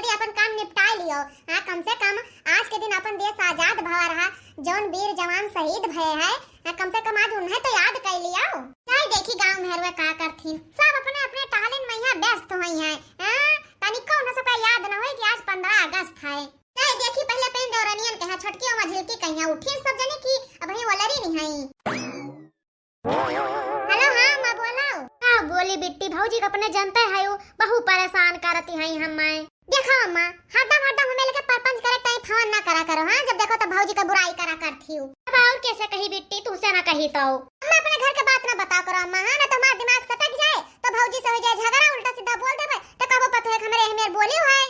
जल्दी अपन काम निपटा लियो। हां कम से कम आज के दिन अपन देश आजाद भवा रहा, जौन वीर जवान शहीद भये है, कम से कम आज उन्हें तो याद कर लियो। चाहे देखी गांव में का करथिन, सब अपने अपने टहलन में यहाँ व्यस्त होई हैं। हां तनिको न सबका याद न होई कि आज 15 अगस्त है। चाहे देखी पहले पेन दौरानियन कहा छोटकी और मझिलकी कहिया उठी सब जने की अब ही वलरी नहीं है। हेलो हां मां बोलो। हां बोली बिट्टी भौजी को अपने जानते है बहु परेशान करती है हमें। देखो अम्मा हरदम हरदम हमें लेके परपंच करे टाइम फोन ना करा करो। हां जब देखो तो भौजी का बुराई करा करती हूं। अब और कैसे कही बिट्टी तुमसे ना कही तो अम्मा अपने घर के बात ना बता करो अम्मा। हां ना तो हमारा दिमाग सटक जाए तो भौजी से हो जाए झगड़ा, उल्टा सीधा बोल देबे तो कबो पतो है हमरे हमें बोली है।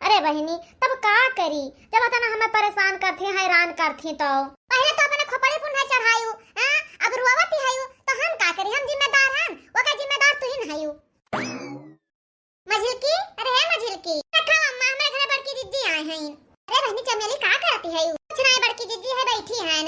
अरे बहनी तब का करी जब तना हमें परेशान करती हैरान करती तो पहले तो अपने खोपड़ी पुन्हा चढ़ायू। हां अब रुआवती है तो हम का करी, हम जिम्मेदार हैं ओका जिम्मेदार तू ही नहीं। मझिलकी अरे है मझिलकी देखो अम्मा हमारे घर बड़की दीदी आए हैं। अरे बहनी चमेली का करती है? कुछ नहीं बड़की दीदी है बैठी हैं।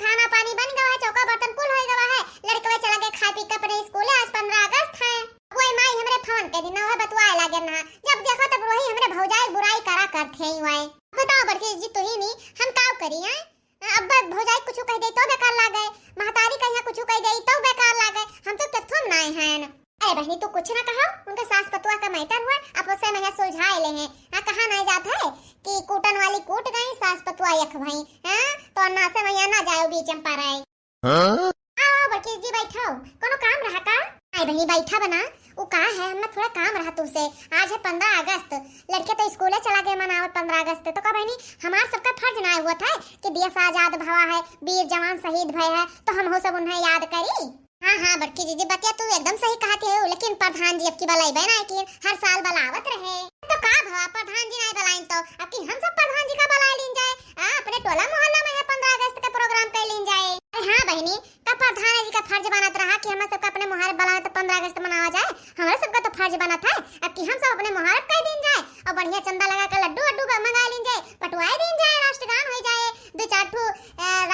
खाना पानी बन गया है, चौका बर्तन कुल हो गया है, लड़के चला गए खा पी के अपने स्कूल। आज 15 अगस्त है। कोई माई हमरे फोन के दिन है बतवाए लागे ना, जब देखो तब वही हमरे भौजाई बुराई करा करते ही हुए। बताओ बड़की दीदी तू ही नहीं हम का करी हैं? अब भौजाई कुछ कह दे तो बेकार लागे, महतारी कहिया कुछ कह दे तो बेकार लागे, हम तो कथुन नहीं हैं। अरे बहनी तू कुछ ना कहो, उनके सास पतुआ का मैटर हुआ आप उससे मैं सुलझाए ले हैं। हां कहा नहीं जाता है कि कूटन वाली कूट गई सास पतुआ यख भई। हां तो ना से मैं ना जाओ बीच में पाराए। हां आओ बड़की जी बैठो, कोनो काम रहा का? आई बहनी बैठा बना वो का है हमें थोड़ा काम रहा तुमसे। आज है 15 अगस्त, लड़के तो स्कूले चला गए मनावत 15 अगस्त तो का बहनी हमारा सबका फर्ज ना हुआ था कि देश आजाद भवा है, वीर जवान शहीद भय है तो हम हो सब उन्हें याद करी। हाँ हाँ बड़की दीदी बतिया तू एकदम सही कहती है, लेकिन प्रधान जी अब की बलाई बना कि हर साल बलावत रहे तो का भवा प्रधान जी नहीं बलाइन तो अब की हम सब प्रधान जी का बला लीन जाए। अपने टोला मोहल्ला में 15 अगस्त का प्रोग्राम कर लीन जाए। हाँ बहनी का प्रधान जी का फर्ज बनत रहा कि हम सबका अपने मुहारत बला तो 15 अगस्त मनावा जाए। हमारे सबका तो फर्ज बना था अब कि हम सब अपने मुहारत कर दिन जाए और बढ़िया चंदा लगा कर लड्डू अड्डू मंगा लीन जाए, पटवाए दिन जाए, राष्ट्रगान हो जाए, 2-4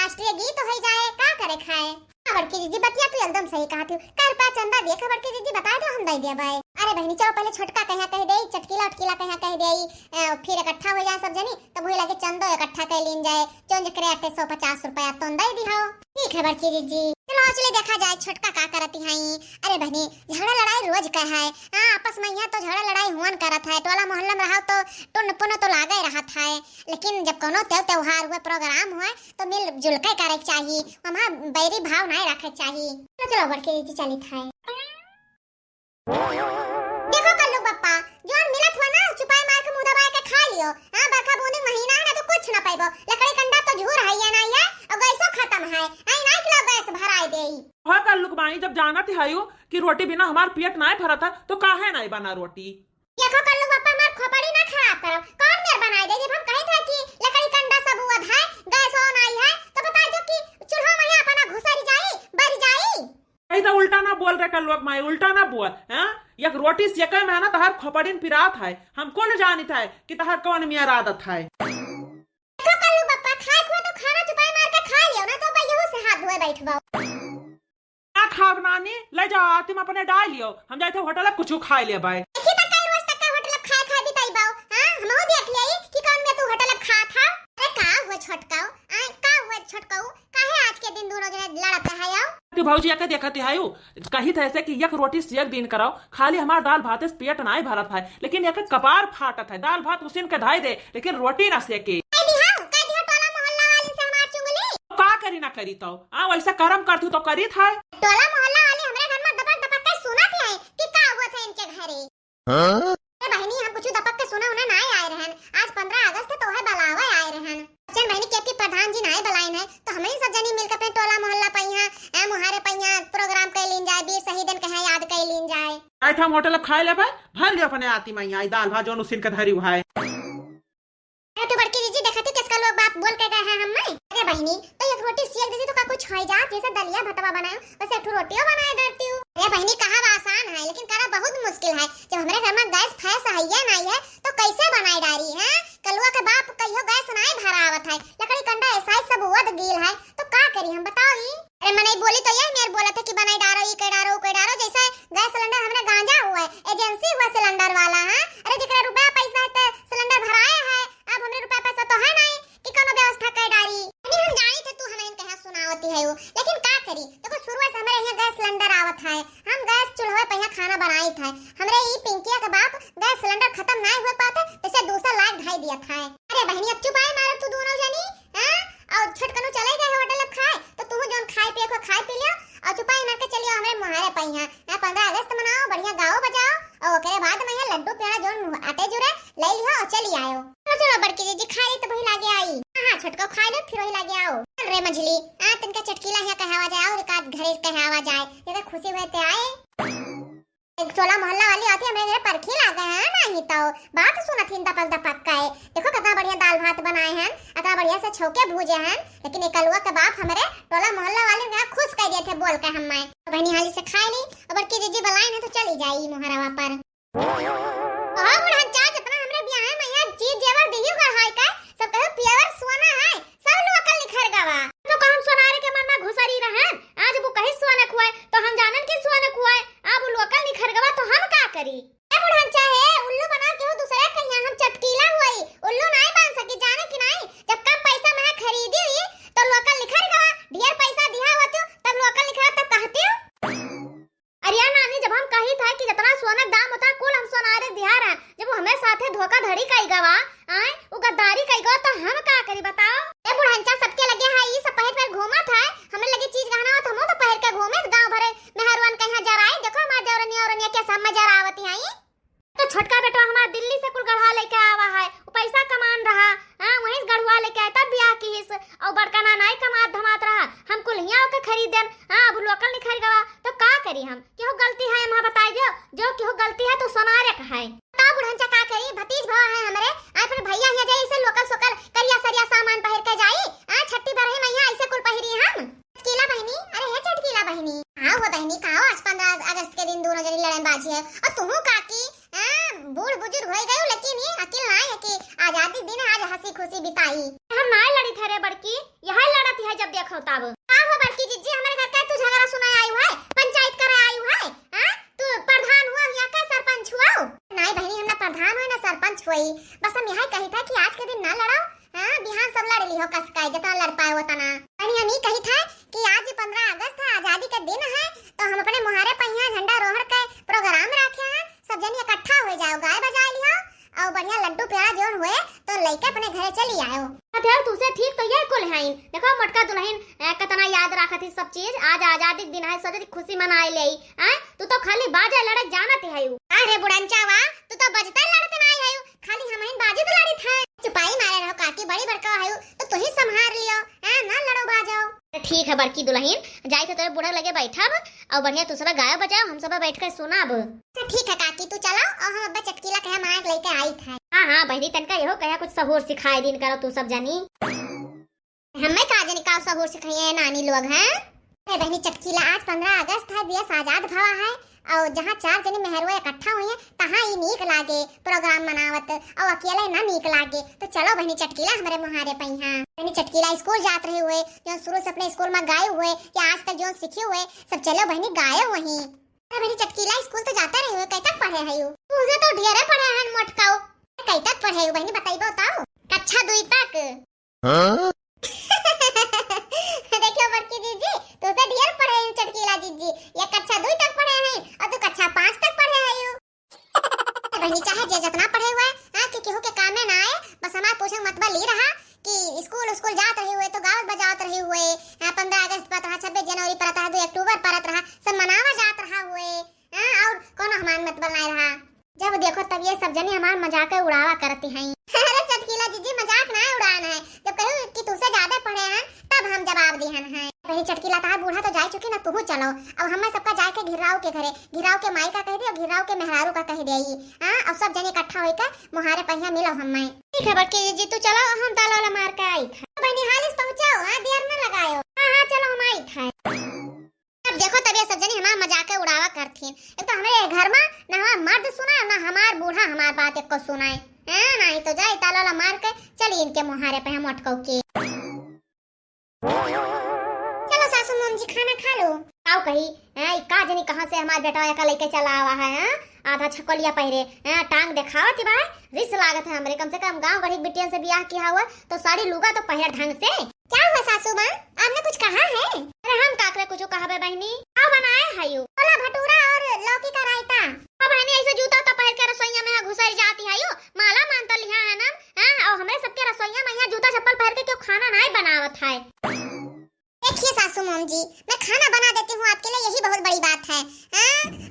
राष्ट्रीय गीत हो जाए, का करे खाए। बड़की दीदी बतिया तू एकदम सही कहती हूँ। कर पा चंदा देखा बड़की दीदी बता दो हम दे दे भाई। अरे बहनी चलो पहले छोटका कहिया कह दे, चटकीला उटकीला कहिया कह दे, फिर इकट्ठा हो जाए सब जनी तो वही लगे चंदो इकट्ठा कर लीन जाए, चोंज करे 150 रुपया तो दे दिहाओ। ठीक है बड़की दीदी चलो चले देखा जाए छोटका का करती है। अरे बहनी झगड़ा लड़ाई रोज का है। हां आपस में यहाँ तो झगड़ा लड़ाई हुआ करत है, टोला मोहल्ला में रहो तो टुन पुन तो लागे रहत है, लेकिन जब कोनो त्योहार हुए प्रोग्राम हुए तो मिल जुल के करे चाहिए, वहां बैरी भाव नहीं रखे चाहिए। चलो बड़की दीदी चली था। देखो कल्लू पप्पा जोन मिलत हुआ ना चुपाई मार के मुंह दबा के खा लियो। हां बरखा बूंदी महीना है ना तो कुछ ना पाइबो, लकड़ी कंडा तो झूर है या नहीं है और गैसो खत्म है आई नहीं किलो गैस भराई देई। हां कल्लू बाई जब जाना थी हायो कि रोटी बिना हमार पेट नहीं भरा था तो काहे नहीं बना रोटी। देखो कल्लू पप्पा मार खोपड़ी ना खराब करो, कौन मेर बनाई दे जब हम कही था कि लकड़ी कंडा सब हुआ है गैस ऑन आई है तो बता दो कि चूल्हा में अपना घुसरी जाई बर जाई। ऐसा उल्टा ना बोल रहे कल लोग माई उल्टा ना बोल। हैं एक रोटी सेके में है ना तहर खोपड़ीन पिरात है, हम कौन जानी था कि तहर कौन मियार आदत है। देखो कल्लू पप्पा खाए खुआ तो खाना चुपाई मार के खा लियो ना तो बयहू से हाथ धोए बैठबो। ना खाब नानी ले जाओ तुम अपने डाल लियो, हम जाए थे होटल कुछ खाए ले भाई। देखी तो कई रोज तक का होटल खाए खाए भी तईबाओ। हां हमहु देख लेई कि कौन में तू होटल खा था। अरे का हुआ छोटकाओ आ का हुआ छोटकाओ काहे आज के दिन दोनों जने लड़त है आओ कि भौजी आके देखती हायो कही था ऐसे कि एक रोटी सेक दिन कराओ, खाली हमार दाल भात से पेट नहीं भरत है, लेकिन एक कपार फाटत है, दाल भात उसीन के धाई दे लेकिन रोटी ना सेके। टोला मोहल्ला वाली से हमार चुंगली का करी ना करी तो आ वैसा कर्म करतू तो करी था। टोला मोहल्ला वाली हमरे घर में दपक दपक के सुनत है कि का हुआ था इनके घरे। हां अरे बहनी हम कुछ दपक के सुना उन्हें नहीं आए रहन, आज 15 अगस्त तो है बलावा आए रहन। चल बहनी के प्रधान जी नहीं बलाइन है तो हमें सब जनी मिलकर अपने टोला मोहल्ला पइया ए मुहारे पइया प्रोग्राम कर लीन जाए, वीर शहीदन के हैं याद कर लीन जाए। आई हम होटल खाए ले भाई भर लियो अपने आती मैं आई दाल भात जोन उसीन के धरी हुआ है। तो बड़की दीदी देखती किसका लोग बाप बोल के गए हैं हमें। अरे बहनी तो एक रोटी सेक दीदी तो का कुछ हो जा जैसे दलिया भटवा बनाए वैसे एक रोटियां बनाए देती हूं। अरे बहनी कहा आसान है लेकिन करा बहुत मुश्किल है, जब हमारे घर में गैस फैस है या नहीं है तो कैसे बनाई डारी है। कलुआ के बाप कहियो गैस नहीं भरावत है, लकड़ी कंडा ऐसा ही सब वद गील है तो का करी हम बताओ। अरे मने बोली तो ये मेरे बोला था कि बनाई डारो ई के डारो जैसे गैस सिलेंडर हमने गांजा हुआ है एजेंसी हुआ सिलेंडर वाला है। अरे जिकरा रुपया पैसा है तो धाई दिया था। अरे बहनी अब चुप आए मारो तू दोनों जनी, हां और छटकनो चले गए होटल खाए तो तू जोन खाए पिए को खाए पी लियो और चुपाई मार के चलियो हमरे मुहारे पहिया। 15 अगस्त मनाओ, बढ़िया गाओ बजाओ और ओकरे बाद में लड्डू पेड़ा जोन आटे जुरे ले लियो और चली आयो। चलो बड़की दीदी खाई तो वही लागे आई। हां छटको खा ले फिर वही लागे आओ। रे मझली आ तनका चटकीला है कहवा जाए और एकाध घरे कहवा जाए, ये खुशी होते आए। एक टोला मोहल्ला वाली आती हमारे घर परखी लागे हैं नहीं तो बात सुनत हिंदा पलदा पक्का है। देखो कितना बढ़िया दाल भात बनाए हैं, इतना बढ़िया से छौके भूजे हैं, लेकिन एक अलुआ के बाप हमारे टोला मोहल्ला वाले ने खुश कर दिए थे बोल के हमें। बहनी हाली से खाई ली और बड़की जीजी बुलाए ना तो चली जाई मोहरावा पर। हां बुढ़न चा जितना हमरे बियाह है मैया चीज जेवर दियो घर हाय का सब कहे प्योर सोना है, सब लोग अकल निखर गवा तो काम सोनारे के मन में घुसरी रहन। आज वो कहीं सोना खुआए तो हम जानन कि सोना खुआए, अब लोकल निखर गवा तो हम का करी। ए बुढ़न चाहे उल्लू बना के हो दूसरे कहिया हम चटकीला हुई उल्लू नहीं बन सकी जाने कि नहीं। जब कम पैसा में खरीदी हुई तो लोकल निखर गवा, ढेर पैसा दिया हुआ तो तब लोकल निखर तब कहते हो। अरे नानी जब हम कही था कि जितना सोना दाम होता कुल हम सोनारे दिया रहा, जब वो हमें साथे धोखाधड़ी कई गवा आए वो गद्दारी कई गवा तो हम का करी बताओ। ए बुढ़नचा सबके लगे है ये सब पहर पर घूमा था, हमें लगे चीज गहना तो हम तो पहर के घूमे गांव भरे मेहरवन कहां जराई। देखो हमार जरनी और के सब में जरावती आई तो छोटका बेटा हमारा दिल्ली से कुल गढ़वा लेके आवा है, वो पैसा कमान रहा हां वहीं गढ़वा लेके आया तब ब्याह की हिस और बड़का ना नहीं कमात धमात रहा हम कुल हिया के खरीद देन। हां अब लोकल नहीं खरीद गवा तो का करी हम, केहू गलती है हम बताइए जो केहू गलती है तो सोनारे का है। ता बुढ़नचा का करी भतीज भाव है हमरे आ फिर भैया हिया जाई से लोकल सोकल करिया सरिया सामान पहर के जाई आ छट्टी बरही मैया ऐसे कुल पहिरी हम। चटकीला बहनी अरे है चटकीला बहनी हां वो बहनी काओ आज 15 अगस्त के दिन दोनों जनी लड़न बाजी है और तुहू काकी बूढ़ बुजुर्ग हो गए लेकिन ये अकेल ना है कि आजादी दिन आज हंसी खुशी बिताई। हम ना लड़ी थे रे बड़की यही लड़ती है जब देखो तब। का हो बड़की जीजी हमारे घर का तू झगड़ा सुनाए आई है, पंचायत करे आई है हां तू प्रधान हुआ या का सरपंच हुआ। नहीं बहनी हम ना प्रधान हुए ना सरपंच हुई, बस हम यही कही था कि आज के दिन ना लड़ाओ हां बिहान सब लड़ ली हो कसकाई जितना लड़ पाए होता ना। बहनी हम ही कही था कि आज 15 अगस्त है आजादी का दिन है तो हम अपने मुहारे पहिया झंडा रोहड़ के प्रोग्राम रखे हैं, सब जनी इकट्ठा हो जाओ गाय बजा लियो और बढ़िया लड्डू पेड़ा जोन हुए तो लेके अपने घरे चली आओ। अरे तुसे ठीक तो ये कुल है देखो मटका दुल्हन कितना याद रखत है सब चीज। आज आजादी दिन है सजरी खुशी मनाए ले हैं तू तो खाली बाजे लड़े जानत है। अरे बुढ़नचावा तू तो बजते लड़ते नहीं है खाली हम ही बाजी तो लड़ी था। चुपाई मारे रहो काकी बड़ी बड़का है तो तू ही संभाल लियो हैं ना लड़ो बाजाओ। ठीक है बड़की दुल्हन जाई तो तेरे बूढ़ा लगे बैठब और बढ़िया तू सब गाय बजाओ हम सब बैठ कर सुनाब। ठीक है काकी तू चलो और हम अब्बा चटकीला कहे माइक लेके आई था। हां हां बहनी तनका यहो कहे कुछ सहूर सिखाए दिन करो तू सब जानी हमें का जानी का सहूर सिखाइए नानी लोग हैं। अरे बहनी चटकीला आज 15 अगस्त है देश आजाद भवा है और जहाँ 4 जने मेहरवा इकट्ठा हुए हैं तहाँ ही नीक लागे प्रोग्राम मनावत और अकेले ना नीक लागे। तो चलो बहनी चटकीला हमारे मुहारे पहिया। बहनी चटकीला स्कूल जात रहे हुए जो शुरू से अपने स्कूल में गाए हुए या आज तक जो सीखे हुए सब चलो बहनी गाए वहीं। बहनी चटकीला स्कूल तो जाते रहे हुए कई तक पढ़े है तुझे तो ढेरे पढ़े हैं मोटकाओ कई तक पढ़े हो बहनी बताइए बताओ। कक्षा 2 तक। देखियो बड़की जीजी तू तो ढेर पढ़े हैं चटकीला जीजी ये कक्षा 2 तक पढ़े हैं और तू कक्षा 5 तक पढ़े है। बहनी चाहे जे जितना पढ़े हुए हां कि केहू के काम में ना आए बस हमार पूछे मतबल ही रहा कि स्कूल जात रहे हुए तो गाँव बजात रहे हुए 15 अगस्त पर रहा 26 जनवरी पर रहा 2 अक्टूबर पर रहा सब मनावा जात रहा हुए और कौन हमार मतबल नहीं रहा। जब देखो तब ये सब जने हमार मजाक उड़ावा करती हैं। अरे चटकीला जीजी मजाक ना उड़ाना है जब कहूं कि तुझसे ज्यादा पढ़े हैं तब हम जवाब दिहन है। वही चटकीला तार बूढ़ा तो जा चुकी ना तू चलो अब हमें सबका जाके घिराव के घरे घिराव के माई का कह दे और घिराव के मेहरारू का कह दे हां अब सब जने इकट्ठा होकर मुहारे पहिया मिलो हमें। ठीक है बड़की जीजी तू चलो हम ताला वाला मार के आई था। बहनी हालिस पहुंचाओ हां देर न लगायो। हां चलो हम आई था। अब देखो तब ये सब जने हमार मजाक उड़ावा करथीन एक तो हमारे घर में ना हमार मर्द सुना ना हमार बूढ़ा हमार बात एक को सुनाए हां नहीं तो जाए ताला वाला मार के चली इनके मुहारे पे हम अटकाओ के। चलो सासू मम्मी जी खाना खा लो आओ कही हां का जनी कहां से हमार बेटा का लेके चला आवा है हां आधा छकलिया पहिरे हां टांग दिखावत बा रिस लागत है हमरे कम से कम गांव गढ़ी बिटिया से ब्याह किया हुआ तो साड़ी लुगा तो पहले ढंग से। क्या हुआ सासू मां आपने कुछ कहा है। अरे हम काकरे कुछ कहा बे बहनी का बनाए है यू छोला भटूरा और लौकी का रायता। अब बहनी ऐसे जूता तो पहन के रसोईया में घुसर जाती है यू माला मानता लिया है ना घर के क्यों खाना नहीं बनावत है। देखिए सासू मोम जी, मैं खाना बना देती हूँ आपके लिए, यही बहुत बड़ी बात है।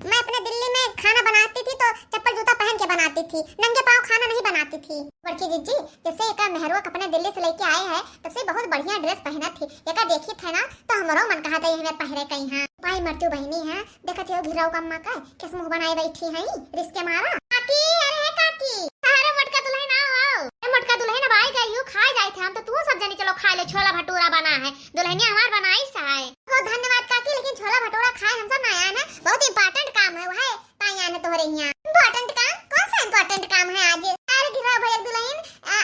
मैं अपने दिल्ली में खाना बनाती थी तो चप्पल जूता पहन के बनाती थी, नंगे पाँव खाना नहीं बनाती थी। बड़की जीजी जैसे एक मेहरुआ अपने दिल्ली से लेके आए हैं तब से बहुत बढ़िया ड्रेस पहना थी, एक देखी थे ना तो हमारो मन कहा था हमें पहरे कहीं है। पाई मरती बहनी है, देखत हो घिराव का अम्मा का किस मुंह बनाए बैठी है रिश्ते मारा। काकी अरे काकी, अरे मटका दुल्हन आओ, मटका दुल्हन अब आई गई हो, खाए जाए थे हम तो तू सब जनी चलो खा ले, छोला भटूरा बना है, दुल्हनिया हमार बनाई सहाय। बहुत धन्यवाद काकी, लेकिन छोला भटूरा खाए हम सब ना आया ना, बहुत इंपॉर्टेंट काम है वो है ताई आने तोहरे यहाँ। इंपॉर्टेंट काम? कौन सा इंपॉर्टेंट काम है आज? अरे गिरा भैया दुल्हन,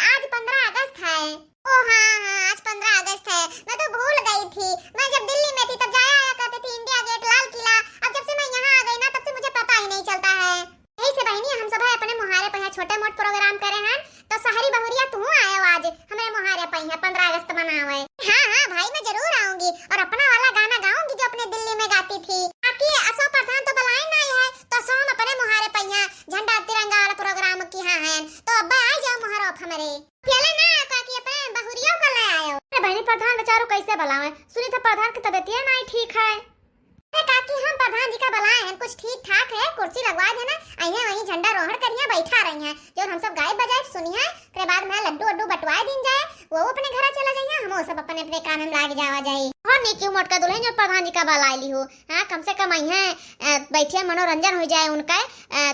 आज 15 अगस्त है। ओ हाँ हाँ आज 15 अगस्त है, मैं तो भूल गई थी। मैं जब दिल्ली में थी तब जाया आया करती थी इंडिया गेट, लाल किला। अब जब से मैं यहाँ आ गई ना तब से मुझे पता ही नहीं चलता है। यही से बहनी हम सब है अपने मुहारे पे छोटे मोटे प्रोग्राम करे हैं, तो शहरी बहुरिया तू आयो आज हमारे मुहारे पे है 15 अगस्त मनावे। हाँ हाँ भाई मैं जरूर आऊंगी और अपना वाला गाना गाऊंगी जो अपने दिल्ली में गाती थी। बाकी असो प्रधान तो बुलाए नहीं है तो सो हम अपने मुहारे पे हैं, झंडा तिरंगा वाला प्रोग्राम की हाँ है तो अब्बा आ जाओ मुहारो हमारे। अकेले ना काकी अपने बहुरियों को ले आयो। अरे बहनी प्रधान बेचारो कैसे बुलावे, सुनी तो प्रधान की तबीयत नहीं ठीक है। काकी हम प्रधान जी का बुलाए हैं, कुछ ठीक ठाक है, कुर्सी लगवा देना, आइए वहीं झंडा रोहण करिए, बैठा रही हैं जो हम सब गाय बजाए सुनिए, फिर बाद में लड्डू वड्डू बटवाए दिन जाए, वो अपने घर चला जाइए, हम सब अपने अपने काम में लाग जावा जाए। और नहीं क्यों मोटका दुल्हन जो प्रधान जी का बुलाई ली हो, हाँ कम से कम आइए बैठिए, मनोरंजन हो जाए उनका,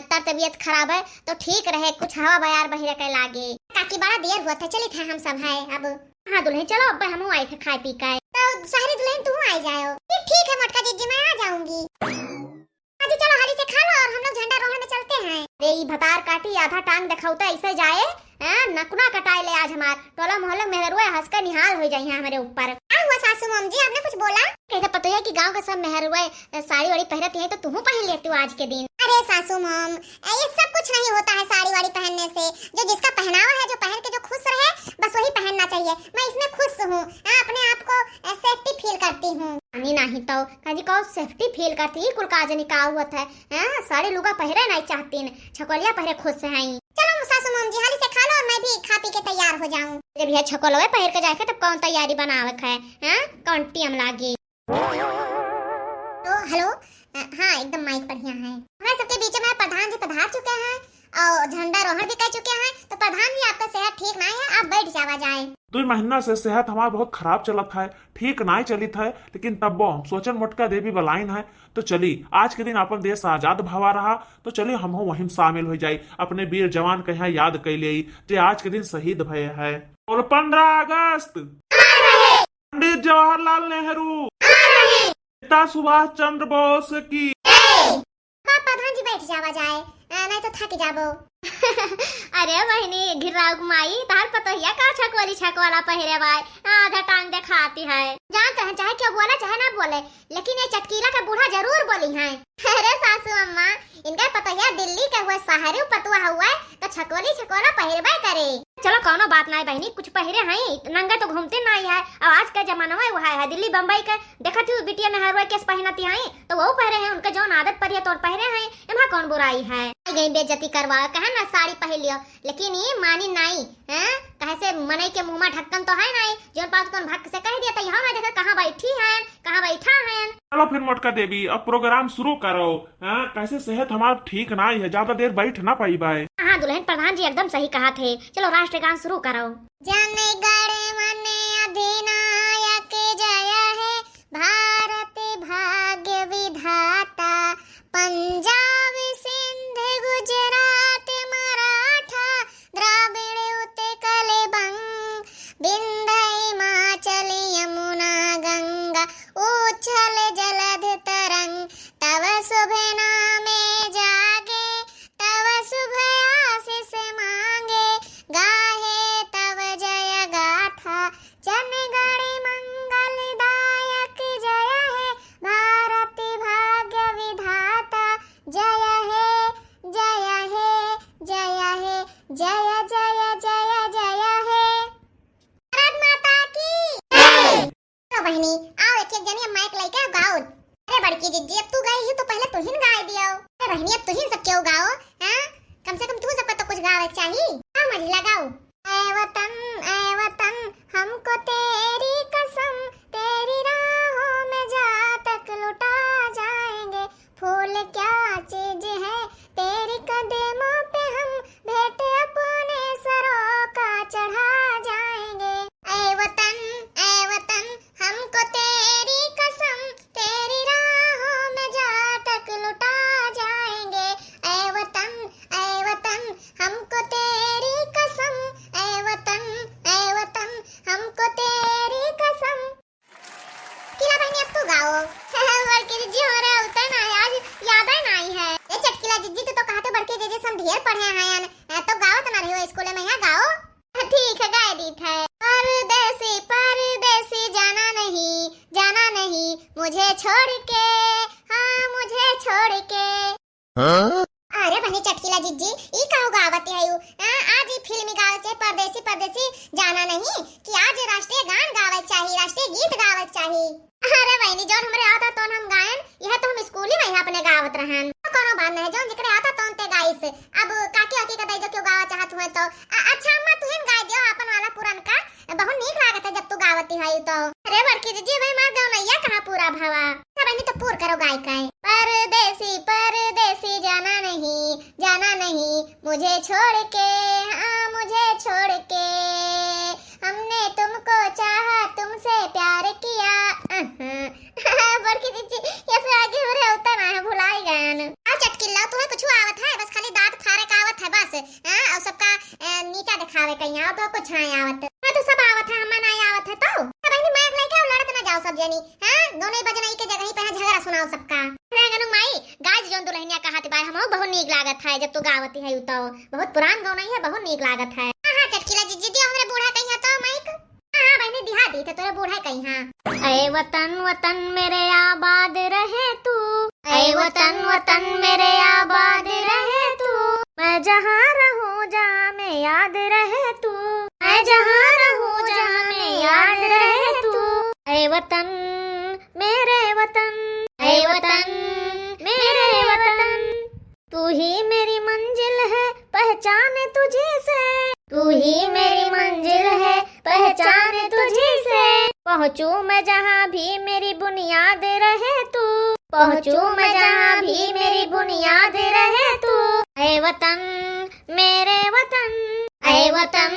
तर तबीयत खराब है तो ठीक रहे, कुछ हवा बयार बहिरे के लागे। काकी बड़ा देर हुआ था, चली थे हम सब है अब। हाँ दुल्हन चलो अब हम आए थे खाए पी का, तो सारी दुल्हन तू आ जाओ। ठीक है मोटका जीजी मैं आ जाऊंगी। अजी चलो हाली से खा लो और हम लोग झंडा रोहण में चलते हैं। अरे ये भतार काटी आधा टांग दिखाऊता ऐसे जाए, नकुना कटाए ले आज हमार टोला मोहल्ला मेहरुआ हंस कर निहाल हो जाए हमारे ऊपर। क्या हुआ सासू मम जी, आपने कुछ बोला? कहते पता है कि गांव के सब मेहरुआ साड़ी वाड़ी पहनती है तो तुम पहन लेती हो आज के दिन। अरे सासू मम ये सब कुछ नहीं होता है साड़ी वाड़ी पहनने से, जो जिसका पहनावा है जो पहन के जो खुश रहे बस वही पहनना चाहिए। मैं इसमें खुश हूँ, अपने आप को सेफ्टी फील करती हूँ। नहीं तो काजी को सेफ्टी फील करती कुल काजनी का हुआ है, साड़ी लुगा पहरे नहीं चाहती, छकोलिया पहरे खुश है। चलो सासू मम जी हाली से खा लो और मैं भी खा पी के तैयार हो जाऊं। जब यह छकोलवे पहर के जाके तब कौन तैयारी बनावे है, कौन टीम लागी। तो हेलो, हाँ एकदम माइक बढ़िया है। हमारे सबके बीच में प्रधान जी पधार चुके हैं और झंडा रोहण भी कर चुके हैं, तो प्रधान जी आपका सेहत ठीक नहीं है, आप बैठ जावा जाए। 2 महीना से सेहत हमारा बहुत खराब चलत है, ठीक नहीं चली था, लेकिन तब वो हम सोचन मोटका देवी बलाइन है तो चली आज के दिन अपन देश आजाद भवा रहा तो चलिए हम वहीं शामिल हो जाये, अपने वीर जवान के यहाँ याद कर लिए जो आज के दिन शहीद भये है। और 15 अगस्त पंडित जवाहरलाल नेहरू, नेता सुभाष चंद्र बोस की। प्रधान जी बैठ जावा जाए, नहीं तो थक जाबो। अरे बहनी घिराव माई तार पता है का छकवाली छकवाला पहरे भाई आधा टांग दिखाती है, जहाँ कहें चाहे क्यों बोले चाहे ना बोले, लेकिन ये चटकीला का बूढ़ा जरूर बोली है। अरे सासू अम्मा इनका पता है दिल्ली का हुआ शहरी पतुआ हुआ है तो छकवाली छकवाला पहरबे करे। चलो कौनो बात नहीं बहनी, कुछ पहरे हैं नंगा तो घूमते नहीं है, अब आज का जमाना है वो है दिल्ली बम्बई का देखा थी बिटिया में हर केस पहनती है तो वो पहरे हैं, उनका जो आदत पड़ी है तो पहरे हैं, इनका कौन बुराई है। गई बेइज्जती करवा कहे ना साड़ी पहन लियो, लेकिन ये मानी नहीं है, कहे से मनई के मुंह में ढक्कन तो है नहीं, जो बात कौन भक्त से कह दिया तो यहाँ ना देखा कहाँ बैठी है कहाँ बैठा है। चलो फिर मोटका देवी अब प्रोग्राम शुरू करो, कैसे सेहत हमारा ठीक नहीं है, ज्यादा देर बैठ ना पाई बाय। हाँ दुल्हन प्रधान जी एकदम सही कहा थे, चलो राष्ट्रगान शुरू करो। जन गण मन अधिनायक जय है भारत भाग्य विधाता, पंजाब सिंध गुजरात मराठा द्राविड़ उत्कल बंग, विंध्य हिमाचल यमुना गंगा उच्छल जलध तरंग, तव शुभ नामे जागे तव शुभ आशीष मांगे, गाहे तव जय गाथा जन गण मंगलदायक जय है भारत भाग्य विधाता, जय है जय है जय है जय जय जय जय है भारत माता की जय। तो बहनी आओ एक एक जनी माइक लेके गाओ। अरे बड़की जीजी अब तू गई है तो पहले तू ही गा दियो। अरे बहनी अब तू ही सब क्यों गाओ, कम से कम तू सबका तो कुछ गावे चाहिए। हाँ मझिला गाओ। ऐ वतन हमको तेरी कसम, तेरी राहों में जा तक लुटा जाएंगे। फूल क्या चीज है तेरी कदमों पे हम भेंट अपने सरों का चढ़ा जाएंगे। ऐ वतन हमको तेरी कसम, तेरी राहों में जा तक लुटा जाएंगे। ऐ वतन हमको तेरी कसम, ऐ वतन हमको तेरी कसम। किला बहनी अब तू गाओ। बड़की दीदी हमारे उतर ना है, आज याद नहीं है। ये चटकीला दीदी तो कहते बड़की दीदी से हम ढेर पढ़े हैं तो गाओ तो ना रही हो स्कूल में, यहाँ गाओ। ठीक है गा दी है। परदेसी परदेसी जाना नहीं मुझे छोड़ के, हाँ मुझे छोड़ के। अरे बहनी चटकीला जीजी ई कहू गावत है यू आज ई फिल्मी गावे से परदेसी परदेसी जाना नहीं कि आज राष्ट्रीय गान गावे चाहिए, राष्ट्रीय गीत गावे चाहिए। अरे बहनी जोन हमरे आता तो हम गायन, यह तो हम स्कूल ही में अपने गावत रहन। कोनो बात नहीं, जोन जिकरे आता तो ते गाइस। अब काकी काकी का दई दो क्यों गावा चाहत हुए तो अच्छा अम्मा तू हिन गाय दियो अपन वाला पुरान का, बहुत नीक लागत है जब तू गावती है तो। अरे बड़की जीजी भाई मार दो नैया कहां पूरा भावा। बहनी तो पूर करो गाय का। परदेसी परदेसी जाना नहीं मुझे छोड़ के, हाँ मुझे छोड़ के। हमने तुमको चाहा तुमसे प्यार किया। बड़की दीदी ऐसे आगे हो रहे होता ना है, भुलाई गए न। आ चटकिल्ला तुम्हें कुछ आवत है, बस खाली दांत फाड़े का आवत है बस। हां और सबका नीचा दिखावे कहीं और तो कुछ नहीं आवत। मैं तो सब आवत है, हम्मा नहीं आवत है तो बहनी मैं लेके लड़त ना जाओ सब जनी। हां दोनों बजनई के जगह ही पे झगड़ा सुनाओ सबका। गनु माई गाज जोन दुल्हनिया कहत बाय हमो बहुत नीक लागत है जब तू गावती है तो। बहुत पुरान गाना है, बहुत नीक लागत है। हां चटकीला जीजी दियो हमरे बूढ़ा कहिया तो माइक। हां बहनी दिहा दी थे तोरे बूढ़ा कहिया। ऐ वतन वतन मेरे आबाद रहे तू, ऐ वतन मेरे आबाद रहे तू। मैं जहां रहूं जहां में याद रहे तू, मैं जहां रहूं जहां में याद रहे तू। ऐ वतन मेरे वतन, ऐ वतन मेरे वतन। तू ही मेरी मंजिल है पहचान तुझी से, तू ही मेरी मंजिल है पहचान तुझी से। पहुँचू मैं जहाँ भी मेरी बुनियाद रहे तू, पहुँचू मैं जहाँ भी मेरी बुनियाद रहे तू। ऐ वतन मेरे वतन, ऐ वतन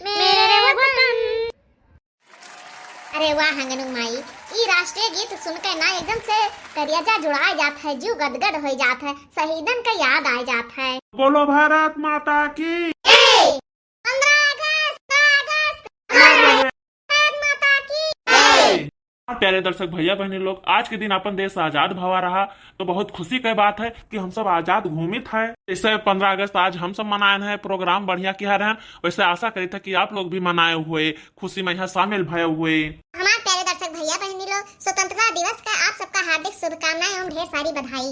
मेरे वतन। अरे वाह हंगनू माई ई राष्ट्रीय गीत सुनकर ना एकदम से करियाजा जुड़ा जाता है, जीव गदगद हो जाता है, शहीदन का याद आ जाता है। बोलो भारत माता की। 15 अगस्त भारत माता की। प्यारे दर्शक भैया बहनी लोग, आज के दिन अपन देश आजाद भवा रहा तो बहुत खुशी की बात है कि हम सब आजाद घूमित है। जैसे 15 अगस्त आज हम सब मनाए हैं, प्रोग्राम बढ़िया किया रहे, वैसे आशा करी था कि आप लोग भी मनाए हुए, खुशी में यहाँ शामिल भये हुए। हमारे प्यारे दर्शक भैया बहनी लोग, स्वतंत्रता दिवस का आप सबका हार्दिक शुभकामनाएं एवं ढेर सारी बधाई।